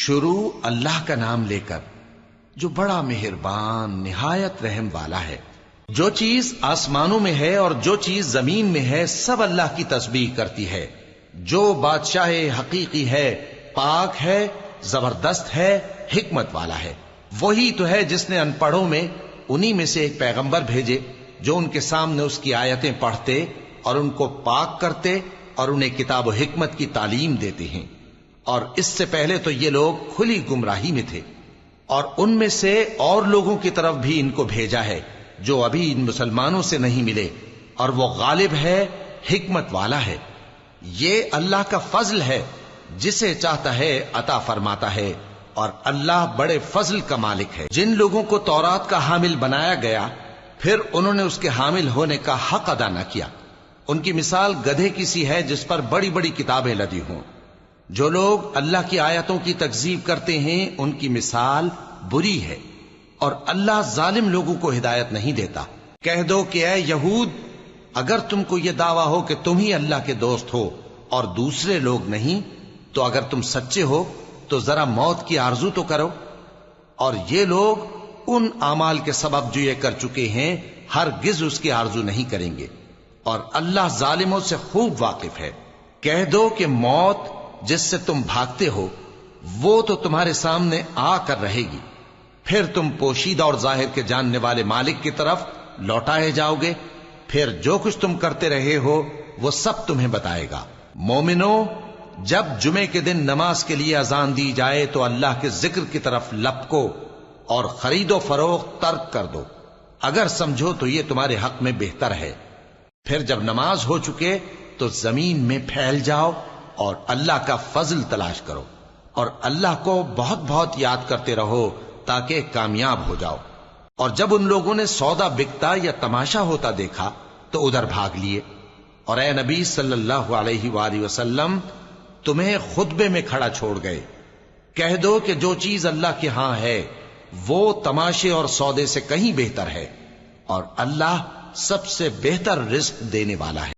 شروع اللہ کا نام لے کر جو بڑا مہربان نہایت رحم والا ہے۔ جو چیز آسمانوں میں ہے اور جو چیز زمین میں ہے سب اللہ کی تسبیح کرتی ہے۔ جو بادشاہ حقیقی ہے، پاک ہے، زبردست ہے، حکمت والا ہے۔ وہی تو ہے جس نے ان پڑھوں میں انہی میں سے ایک پیغمبر بھیجے جو ان کے سامنے اس کی آیتیں پڑھتے اور ان کو پاک کرتے اور انہیں کتاب و حکمت کی تعلیم دیتے ہیں۔ اور اس سے پہلے تو یہ لوگ کھلی گمراہی میں تھے، اور ان میں سے اور لوگوں کی طرف بھی ان کو بھیجا ہے جو ابھی ان مسلمانوں سے نہیں ملے، اور وہ غالب ہے، حکمت والا ہے۔ یہ اللہ کا فضل ہے، جسے چاہتا ہے عطا فرماتا ہے، اور اللہ بڑے فضل کا مالک ہے۔ جن لوگوں کو تورات کا حامل بنایا گیا پھر انہوں نے اس کے حامل ہونے کا حق ادا نہ کیا، ان کی مثال گدھے کی سی ہے جس پر بڑی بڑی کتابیں لدی ہوں۔ جو لوگ اللہ کی آیتوں کی تکذیب کرتے ہیں ان کی مثال بری ہے، اور اللہ ظالم لوگوں کو ہدایت نہیں دیتا۔ کہہ دو کہ اے یہود، اگر تم کو یہ دعویٰ ہو کہ تم ہی اللہ کے دوست ہو اور دوسرے لوگ نہیں، تو اگر تم سچے ہو تو ذرا موت کی آرزو تو کرو۔ اور یہ لوگ ان اعمال کے سبب جو یہ کر چکے ہیں ہرگز اس کی آرزو نہیں کریں گے، اور اللہ ظالموں سے خوب واقف ہے۔ کہہ دو کہ موت جس سے تم بھاگتے ہو وہ تو تمہارے سامنے آ کر رہے گی، پھر تم پوشیدہ اور ظاہر کے جاننے والے مالک کی طرف لوٹائے جاؤ گے، پھر جو کچھ تم کرتے رہے ہو وہ سب تمہیں بتائے گا۔ مومنو، جب جمعے کے دن نماز کے لیے اذان دی جائے تو اللہ کے ذکر کی طرف لپکو اور خرید و فروخت ترک کر دو، اگر سمجھو تو یہ تمہارے حق میں بہتر ہے۔ پھر جب نماز ہو چکے تو زمین میں پھیل جاؤ اور اللہ کا فضل تلاش کرو، اور اللہ کو بہت بہت یاد کرتے رہو تاکہ کامیاب ہو جاؤ۔ اور جب ان لوگوں نے سودا بکتا یا تماشا ہوتا دیکھا تو ادھر بھاگ لیے، اور اے نبی صلی اللہ علیہ وآلہ وسلم تمہیں خطبے میں کھڑا چھوڑ گئے۔ کہہ دو کہ جو چیز اللہ کے ہاں ہے وہ تماشے اور سودے سے کہیں بہتر ہے، اور اللہ سب سے بہتر رزق دینے والا ہے۔